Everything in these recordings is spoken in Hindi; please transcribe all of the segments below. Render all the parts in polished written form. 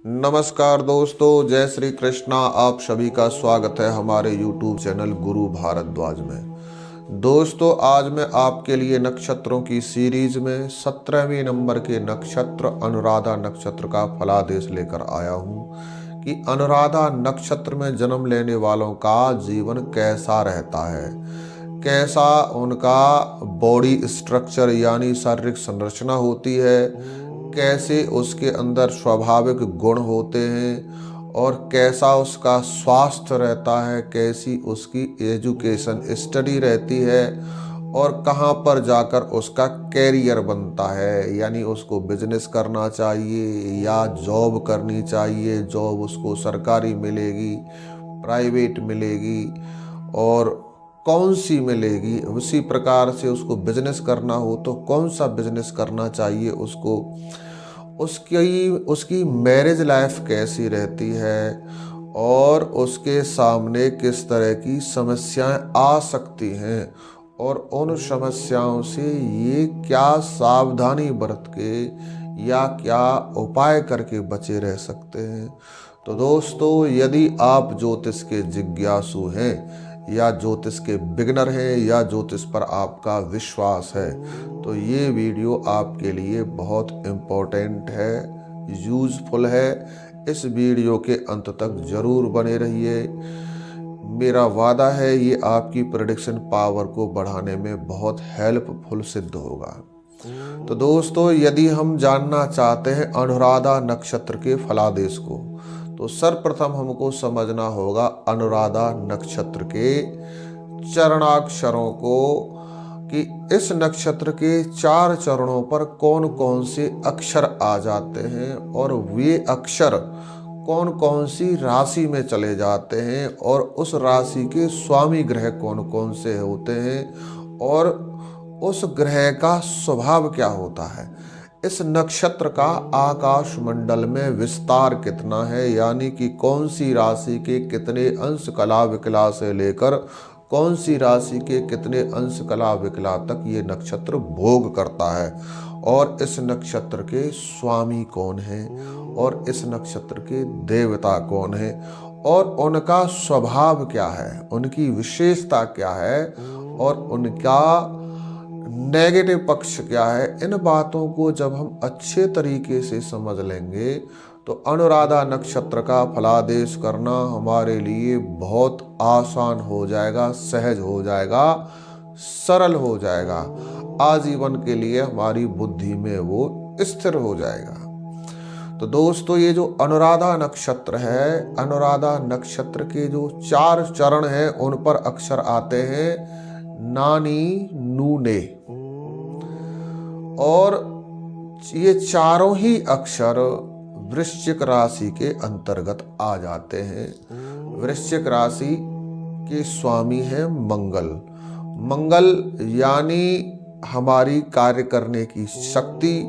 नमस्कार दोस्तों, जय श्री कृष्णा। आप सभी का स्वागत है हमारे YouTube चैनल गुरु भारद्वाज में। दोस्तों, आज मैं आपके लिए नक्षत्रों की सीरीज में 17वें नंबर के नक्षत्र अनुराधा नक्षत्र का फलादेश लेकर आया हूँ कि अनुराधा नक्षत्र में जन्म लेने वालों का जीवन कैसा रहता है, कैसा उनका बॉडी स्ट्रक्चर यानी शारीरिक संरचना होती है, कैसे उसके अंदर स्वाभाविक गुण होते हैं और कैसा उसका स्वास्थ्य रहता है, कैसी उसकी एजुकेशन स्टडी रहती है और कहाँ पर जाकर उसका कैरियर बनता है। यानी उसको बिजनेस करना चाहिए या जॉब करनी चाहिए, जॉब उसको सरकारी मिलेगी, प्राइवेट मिलेगी और कौन सी मिलेगी। उसी प्रकार से उसको बिजनेस करना हो तो कौन सा बिजनेस करना चाहिए उसको, उसकी मैरिज लाइफ कैसी रहती है और उसके सामने किस तरह की समस्याएं आ सकती हैं और उन समस्याओं से ये क्या सावधानी बरत के या क्या उपाय करके बचे रह सकते हैं। तो दोस्तों, यदि आप ज्योतिष के जिज्ञासु हैं या ज्योतिष के बिगनर हैं या ज्योतिष पर आपका विश्वास है तो ये वीडियो आपके लिए बहुत इम्पोर्टेंट है, यूजफुल है। इस वीडियो के अंत तक जरूर बने रहिए। मेरा वादा है ये आपकी प्रेडिक्शन पावर को बढ़ाने में बहुत हेल्पफुल सिद्ध होगा। तो दोस्तों, यदि हम जानना चाहते हैं अनुराधा नक्षत्र के फलादेश को तो सर्वप्रथम हमको समझना होगा अनुराधा नक्षत्र के चरणाक्षरों को कि इस नक्षत्र के 4 चरणों पर कौन कौन से अक्षर आ जाते हैं और वे अक्षर कौन कौन सी राशि में चले जाते हैं और उस राशि के स्वामी ग्रह कौन कौन से होते हैं और उस ग्रह का स्वभाव क्या होता है। इस नक्षत्र का आकाश मंडल में विस्तार कितना है, यानी कि कौन सी राशि के कितने अंश कला विकला से लेकर कौन सी राशि के कितने अंश कला विकला तक ये नक्षत्र भोग करता है और इस नक्षत्र के स्वामी कौन है और इस नक्षत्र के देवता कौन है और उनका स्वभाव क्या है, उनकी विशेषता क्या है और उनका नेगेटिव पक्ष क्या है। इन बातों को जब हम अच्छे तरीके से समझ लेंगे तो अनुराधा नक्षत्र का फलादेश करना हमारे लिए बहुत आसान हो जाएगा, सहज हो जाएगा, सरल हो जाएगा, आजीवन के लिए हमारी बुद्धि में वो स्थिर हो जाएगा। तो दोस्तों, ये जो अनुराधा नक्षत्र है, अनुराधा नक्षत्र के जो 4 चरण हैं उन पर अक्षर आते हैं नानी नूने और ये चारों ही अक्षर वृश्चिक राशि के अंतर्गत आ जाते हैं। वृश्चिक राशि के स्वामी हैं मंगल। मंगल यानी हमारी कार्य करने की शक्ति,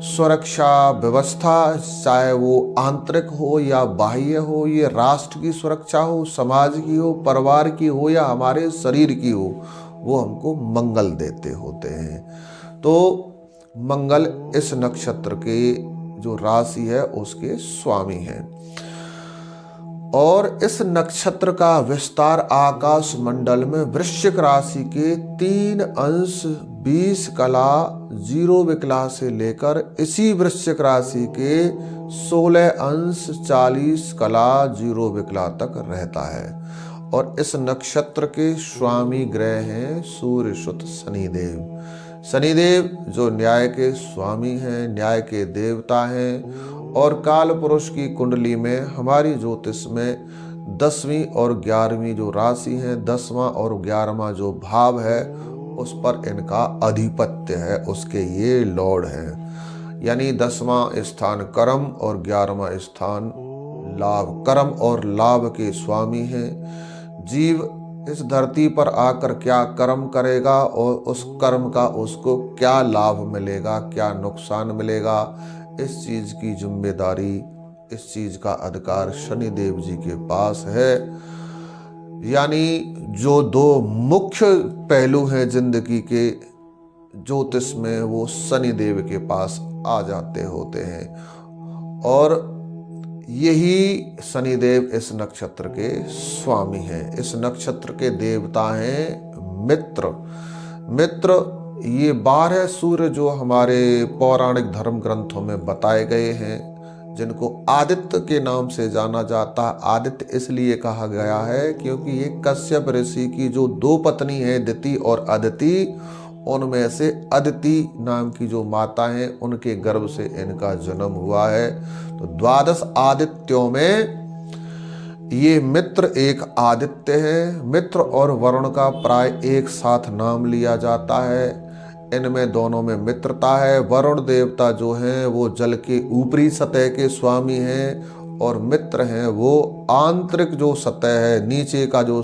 सुरक्षा व्यवस्था, चाहे वो आंतरिक हो या बाह्य हो, ये राष्ट्र की सुरक्षा हो, समाज की हो, परिवार की हो या हमारे शरीर की हो, वो हमको मंगल देते होते हैं। तो मंगल इस नक्षत्र के जो राशि है उसके स्वामी हैं और इस नक्षत्र का विस्तार आकाश मंडल में वृश्चिक राशि के 3 अंश 20 कला 0 विकला से लेकर इसी वृश्चिक राशि के 16 अंश 40 कला 0 विकला तक रहता है और इस नक्षत्र के स्वामी ग्रह हैं सूर्य सुत शनिदेव। शनिदेव जो न्याय के स्वामी हैं, न्याय के देवता हैं और काल पुरुष की कुंडली में हमारी ज्योतिष में 10वीं और 11वीं जो राशि है, 10वां और 11वां जो भाव है उस पर इनका अधिपत्य है, उसके ये लॉर्ड हैं। यानी 10वां स्थान कर्म और 11वां स्थान लाभ। कर्म और लाभ के स्वामी हैं। जीव इस धरती पर आकर क्या कर्म करेगा और उस कर्म का उसको क्या लाभ मिलेगा, क्या नुकसान मिलेगा, इस चीज की जिम्मेदारी, इस चीज का अधिकार शनिदेव जी के पास है। यानी जो 2 मुख्य पहलू हैं जिंदगी के ज्योतिष में वो शनिदेव के पास आ जाते होते हैं और यही शनिदेव इस नक्षत्र के स्वामी हैं। इस नक्षत्र के देवता हैं मित्र। मित्र ये 12 सूर्य जो हमारे पौराणिक धर्म ग्रंथों में बताए गए हैं, जिनको आदित्य के नाम से जाना जाता है। आदित्य इसलिए कहा गया है क्योंकि ये कश्यप ऋषि की जो 2 पत्नी है, दिति और अदिति, उनमें से अदिति नाम की जो माता है, उनके गर्भ से इनका जन्म हुआ है। तो 12 आदित्यों में ये मित्र एक आदित्य है। मित्र और वरुण का प्राय एक साथ नाम लिया जाता है। इनमें दोनों में मित्रता है। वरुण देवता जो हैं वो जल के ऊपरी सतह के स्वामी हैं और मित्र हैं वो आंतरिक जो सतह है, नीचे का जो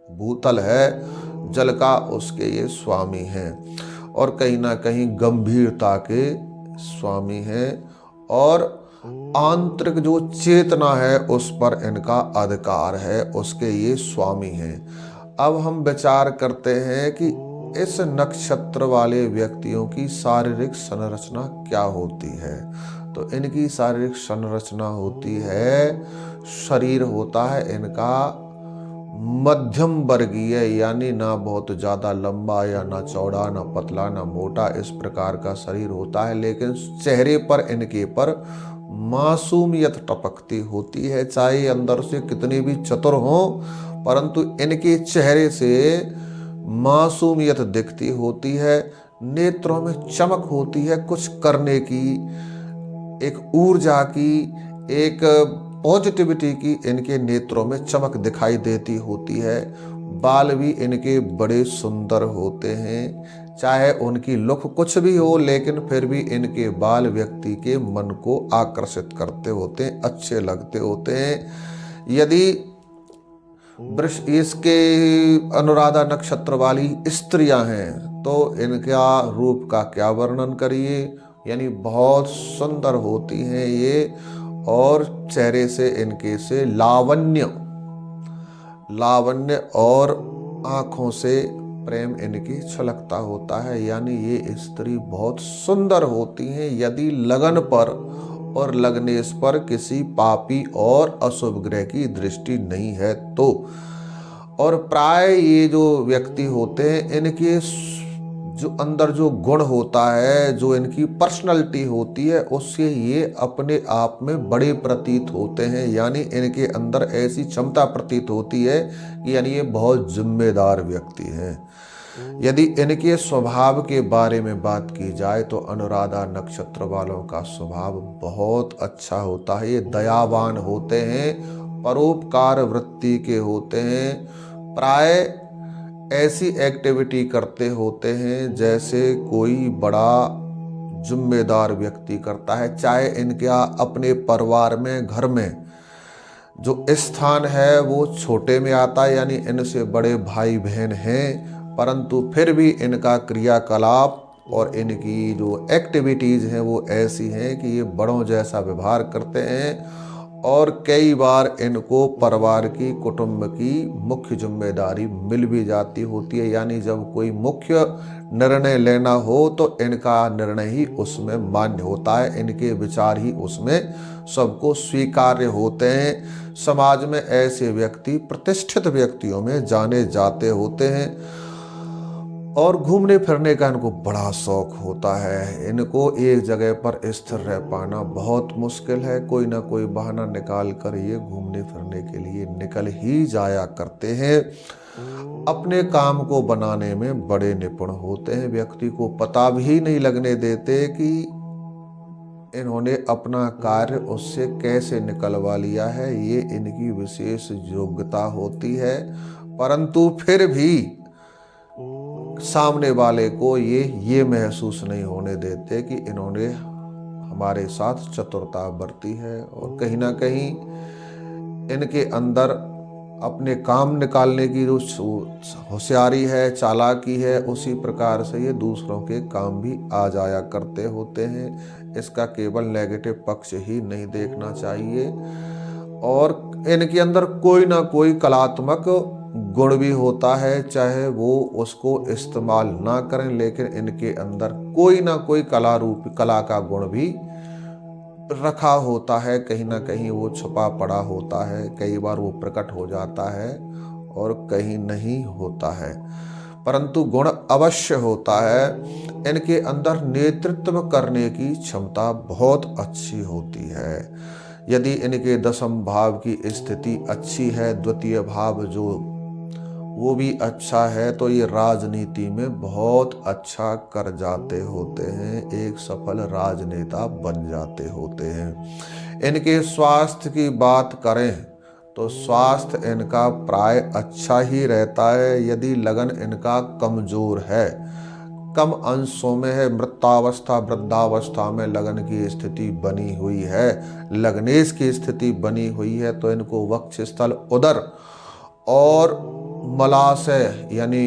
भूतल है जल का, उसके ये स्वामी हैं और कहीं ना कहीं गंभीरता के स्वामी हैं और आंतरिक जो चेतना है उस पर इनका अधिकार है, उसके ये स्वामी हैं। अब हम विचार करते हैं कि इस नक्षत्र वाले व्यक्तियों की शारीरिक संरचना क्या होती है। तो इनकी शारीरिक संरचना होती है, शरीर होता है इनका मध्यम वर्गीय, यानी ना बहुत ज्यादा लंबा या ना चौड़ा, ना पतला, ना मोटा, इस प्रकार का शरीर होता है। लेकिन चेहरे पर इनके पर मासूमियत टपकती होती है। चाहे अंदर से कितने भी चतुर हों, परंतु इनके चेहरे से मासूमियत दिखती होती है। नेत्रों में चमक होती है कुछ करने की, एक ऊर्जा की, एक पॉजिटिविटी की इनके नेत्रों में चमक दिखाई देती होती है। बाल भी इनके बड़े सुंदर होते हैं। चाहे उनकी लुक कुछ भी हो, लेकिन फिर भी इनके बाल व्यक्ति के मन को आकर्षित करते होते हैं, अच्छे लगते होते हैं। यदि इसके अनुराधा नक्षत्र वाली स्त्रियां हैं तो इनका रूप का क्या वर्णन करिए, यानी बहुत सुंदर होती हैं ये और चेहरे से इनके से लावण्य और आंखों से प्रेम इनकी छलकता होता है, यानी ये स्त्री बहुत सुंदर होती हैं यदि लगन पर और लगनेश पर किसी पापी और अशुभ ग्रह की दृष्टि नहीं है तो। और प्राय ये जो व्यक्ति होते हैं, इनके जो अंदर जो गुण होता है, जो इनकी पर्सनालिटी होती है, उससे ये अपने आप में बड़े प्रतीत होते हैं। यानी इनके अंदर ऐसी क्षमता प्रतीत होती है कि यानी ये बहुत जिम्मेदार व्यक्ति हैं। यदि इनके स्वभाव के बारे में बात की जाए तो अनुराधा नक्षत्र वालों का स्वभाव बहुत अच्छा होता है। ये दयावान होते हैं, परोपकार वृत्ति के होते हैं, प्राय ऐसी एक्टिविटी करते होते हैं जैसे कोई बड़ा जिम्मेदार व्यक्ति करता है। चाहे इनका अपने परिवार में, घर में जो स्थान है वो छोटे में आता है, यानी इनसे बड़े भाई बहन हैं, परंतु फिर भी इनका क्रियाकलाप और इनकी जो एक्टिविटीज़ हैं वो ऐसी हैं कि ये बड़ों जैसा व्यवहार करते हैं और कई बार इनको परिवार की, कुटुंब की मुख्य जिम्मेदारी मिल भी जाती होती है। यानी जब कोई मुख्य निर्णय लेना हो तो इनका निर्णय ही उसमें मान्य होता है, इनके विचार ही उसमें सबको स्वीकार्य होते हैं। समाज में ऐसे व्यक्ति प्रतिष्ठित व्यक्तियों में जाने जाते होते हैं और घूमने फिरने का इनको बड़ा शौक होता है। इनको एक जगह पर स्थिर रह पाना बहुत मुश्किल है, कोई ना कोई बहाना निकाल कर ये घूमने फिरने के लिए निकल ही जाया करते हैं। अपने काम को बनाने में बड़े निपुण होते हैं, व्यक्ति को पता भी नहीं लगने देते कि इन्होंने अपना कार्य उससे कैसे निकलवा लिया है। ये इनकी विशेष योग्यता होती है, परंतु फिर भी सामने वाले को ये महसूस नहीं होने देते कि इन्होंने हमारे साथ चतुरता बरती है और कहीं ना कहीं इनके अंदर अपने काम निकालने की जो होशियारी है, चालाकी है, उसी प्रकार से ये दूसरों के काम भी आ जाया करते होते हैं। इसका केवल नेगेटिव पक्ष ही नहीं देखना चाहिए और इनके अंदर कोई ना कोई कलात्मक गुण भी होता है, चाहे वो उसको इस्तेमाल ना करें, लेकिन इनके अंदर कोई ना कोई कला का गुण भी रखा होता है, कहीं ना कहीं वो छुपा पड़ा होता है, कई बार वो प्रकट हो जाता है और कहीं नहीं होता है, परंतु गुण अवश्य होता है। इनके अंदर नेतृत्व करने की क्षमता बहुत अच्छी होती है। यदि इनके दशम भाव की स्थिति अच्छी है, द्वितीय भाव जो वो भी अच्छा है, तो ये राजनीति में बहुत अच्छा कर जाते होते हैं, एक सफल राजनेता बन जाते होते हैं। इनके स्वास्थ्य की बात करें तो स्वास्थ्य इनका प्राय अच्छा ही रहता है। यदि लगन इनका कमजोर है, कम अंशों में है, मृतावस्था वृद्धावस्था में लगन की स्थिति बनी हुई है, लग्नेश की स्थिति बनी हुई है, तो इनको वक्ष स्थल, उदर और मलाशय यानी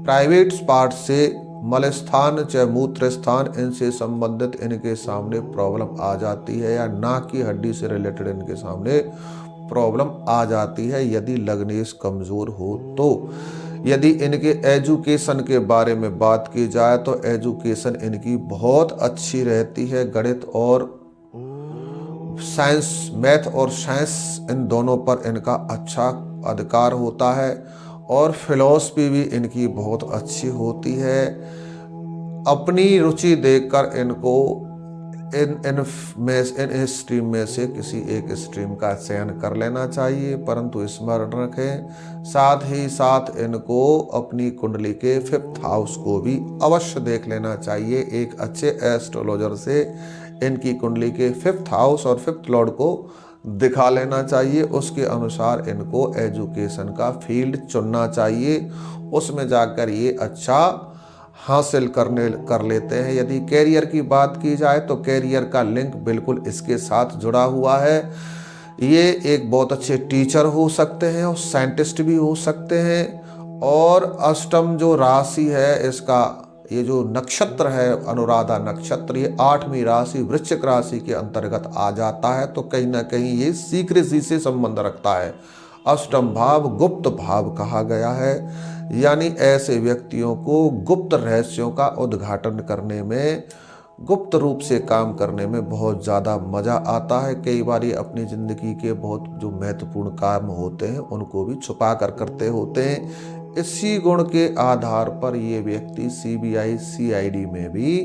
प्राइवेट पार्ट से मलस्थान चाहे मूत्र स्थान, इनसे संबंधित इनके सामने प्रॉब्लम आ जाती है, या नाक की हड्डी से रिलेटेड इनके सामने प्रॉब्लम आ जाती है यदि लग्नेश कमजोर हो तो। यदि इनके एजुकेशन के बारे में बात की जाए तो एजुकेशन इनकी बहुत अच्छी रहती है। गणित और साइंस, मैथ और साइंस, इन दोनों पर इनका अच्छा अधिकार होता है, और फिलॉसफी भी इनकी बहुत अच्छी होती है। अपनी रुचि देखकर इनको इन स्ट्रीम में से किसी एक स्ट्रीम का चयन कर लेना चाहिए, परंतु स्मरण रखें साथ ही साथ इनको अपनी कुंडली के 5th हाउस को भी अवश्य देख लेना चाहिए। एक अच्छे एस्ट्रोलॉजर से इनकी कुंडली के 5th हाउस और 5th लॉर्ड को दिखा लेना चाहिए, उसके अनुसार इनको एजुकेशन का फील्ड चुनना चाहिए, उसमें जाकर ये अच्छा हासिल कर लेते हैं। यदि कैरियर की बात की जाए तो कैरियर का लिंक बिल्कुल इसके साथ जुड़ा हुआ है। ये एक बहुत अच्छे टीचर हो सकते हैं और साइंटिस्ट भी हो सकते हैं। और अष्टम जो राशि है इसका, ये जो नक्षत्र है अनुराधा नक्षत्र, ये 8वीं राशि वृश्चिक राशि के अंतर्गत आ जाता है, तो कहीं ना कहीं ये सीक्रेसी से संबंध रखता है। अष्टम भाव गुप्त भाव कहा गया है, यानी ऐसे व्यक्तियों को गुप्त रहस्यों का उद्घाटन करने में, गुप्त रूप से काम करने में बहुत ज़्यादा मज़ा आता है। कई बार ये अपनी ज़िंदगी के बहुत जो महत्वपूर्ण काम होते हैं उनको भी छुपा कर करते होते हैं। इसी गुण के आधार पर ये व्यक्ति CBI CID में भी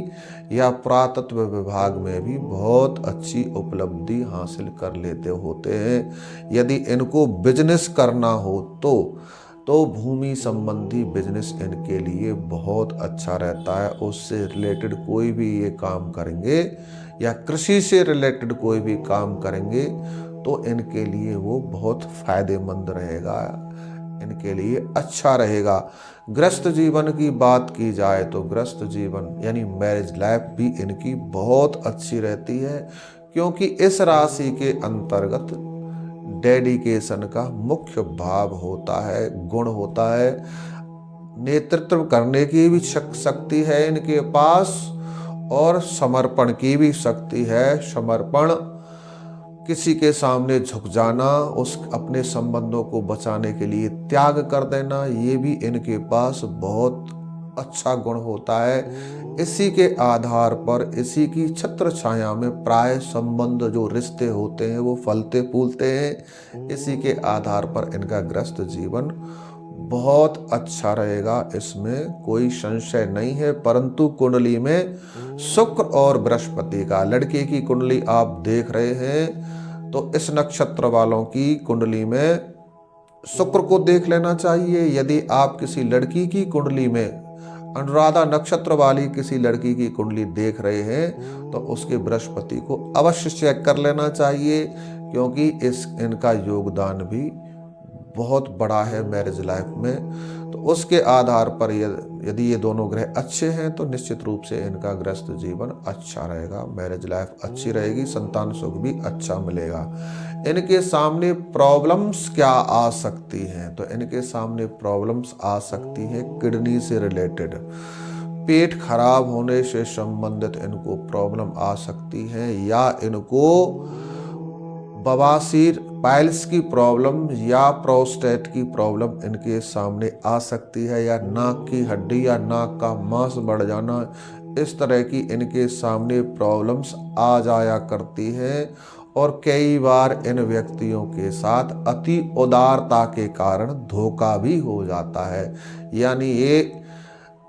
या पुरातत्व विभाग में भी बहुत अच्छी उपलब्धि हासिल कर लेते होते हैं। यदि इनको बिजनेस करना हो तो भूमि संबंधी बिजनेस इनके लिए बहुत अच्छा रहता है। उससे रिलेटेड कोई भी ये काम करेंगे या कृषि से रिलेटेड कोई भी काम करेंगे तो इनके लिए वो बहुत फायदेमंद रहेगा, इनके लिए अच्छा रहेगा। गृहस्थ जीवन की बात की जाए तो गृहस्थ जीवन यानी मैरिज लाइफ भी इनकी बहुत अच्छी रहती है, क्योंकि इस राशि के अंतर्गत डेडिकेशन का मुख्य भाव होता है, गुण होता है। नेतृत्व करने की भी शक्ति है इनके पास, और समर्पण की भी शक्ति है। समर्पण, किसी के सामने झुक जाना, उस अपने संबंधों को बचाने के लिए त्याग कर देना, ये भी इनके पास बहुत अच्छा गुण होता है। इसी के आधार पर, इसी की छत्र छाया में प्राय संबंध जो रिश्ते होते हैं वो फलते फूलते हैं। इसी के आधार पर इनका गृहस्थ जीवन बहुत अच्छा रहेगा, इसमें कोई संशय नहीं है। परंतु कुंडली में शुक्र और बृहस्पति का, लड़के की कुंडली आप देख रहे हैं तो इस नक्षत्र वालों की कुंडली में शुक्र को देख लेना चाहिए। यदि आप किसी लड़की की कुंडली में अनुराधा नक्षत्र वाली किसी लड़की की कुंडली देख रहे हैं तो उसके बृहस्पति को अवश्य चेक कर लेना चाहिए, क्योंकि इनका योगदान भी बहुत बड़ा है मैरिज लाइफ में। तो उसके आधार पर यदि ये दोनों ग्रह अच्छे हैं तो निश्चित रूप से इनका गृहस्थ जीवन अच्छा रहेगा, मैरिज लाइफ अच्छी रहेगी, संतान सुख भी अच्छा मिलेगा। इनके सामने प्रॉब्लम्स क्या आ सकती हैं, तो इनके सामने प्रॉब्लम्स आ सकती है किडनी से रिलेटेड, पेट खराब होने से संबंधित इनको प्रॉब्लम आ सकती है, या इनको बवासीर, पाइल्स की प्रॉब्लम या प्रोस्टेट की प्रॉब्लम इनके सामने आ सकती है, या नाक की हड्डी या नाक का मांस बढ़ जाना, इस तरह की इनके सामने प्रॉब्लम्स आ जाया करती हैं और कई बार इन व्यक्तियों के साथ अति उदारता के कारण धोखा भी हो जाता है। यानी ये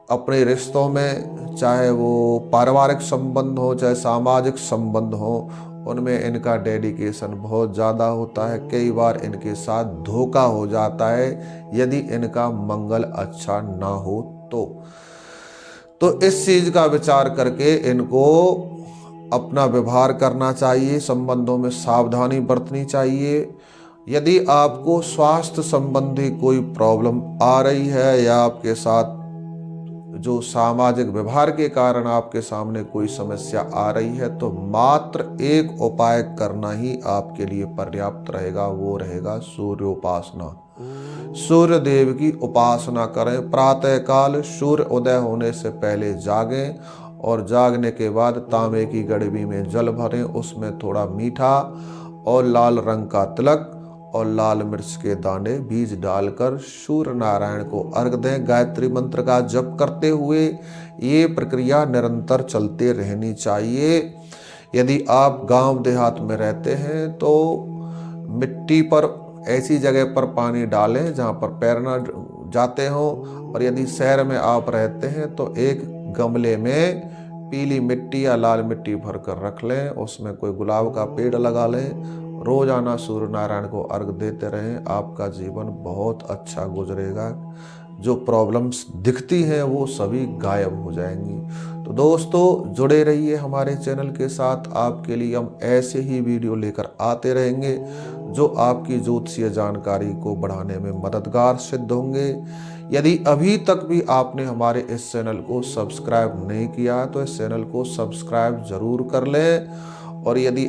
अपने रिश्तों में, चाहे वो पारिवारिक संबंध हो चाहे सामाजिक संबंध हो, उनमें इनका डेडिकेशन बहुत ज़्यादा होता है। कई बार इनके साथ धोखा हो जाता है यदि इनका मंगल अच्छा ना हो तो इस चीज़ का विचार करके इनको अपना व्यवहार करना चाहिए, संबंधों में सावधानी बरतनी चाहिए। यदि आपको स्वास्थ्य संबंधी कोई प्रॉब्लम आ रही है या आपके साथ जो सामाजिक व्यवहार के कारण आपके सामने कोई समस्या आ रही है, तो मात्र एक उपाय करना ही आपके लिए पर्याप्त रहेगा, वो रहेगा सूर्योपासना। सूर्य देव की उपासना करें। प्रातःकाल सूर्य उदय होने से पहले जागें और जागने के बाद तांबे की गड़बी में जल भरें, उसमें थोड़ा मीठा और लाल रंग का तिलक और लाल मिर्च के दाने बीज डालकर सूर्य नारायण को अर्घ दें। गायत्री मंत्र का जप करते हुए ये प्रक्रिया निरंतर चलते रहनी चाहिए। यदि आप गांव देहात में रहते हैं तो मिट्टी पर ऐसी जगह पर पानी डालें जहां पर पैर न जाते हों, और यदि शहर में आप रहते हैं तो एक गमले में पीली मिट्टी या लाल मिट्टी भर कर रख लें, उसमें कोई गुलाब का पेड़ लगा लें। रोजाना सूर्य नारायण को अर्घ देते रहें, आपका जीवन बहुत अच्छा गुजरेगा। जो प्रॉब्लम्स दिखती हैं वो सभी गायब हो जाएंगी। तो दोस्तों, जुड़े रहिए हमारे चैनल के साथ। आपके लिए हम ऐसे ही वीडियो लेकर आते रहेंगे जो आपकी ज्योतिषीय जानकारी को बढ़ाने में मददगार सिद्ध होंगे। यदि अभी तक भी आपने हमारे इस चैनल को सब्सक्राइब नहीं किया तो इस चैनल को सब्सक्राइब जरूर कर लें। और यदि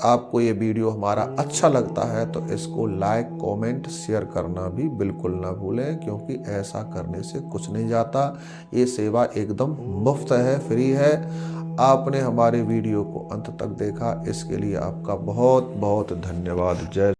आपको ये वीडियो हमारा अच्छा लगता है तो इसको लाइक, कमेंट, शेयर करना भी बिल्कुल ना भूलें, क्योंकि ऐसा करने से कुछ नहीं जाता। ये सेवा एकदम मुफ्त है, फ्री है। आपने हमारे वीडियो को अंत तक देखा, इसके लिए आपका बहुत बहुत धन्यवाद। जय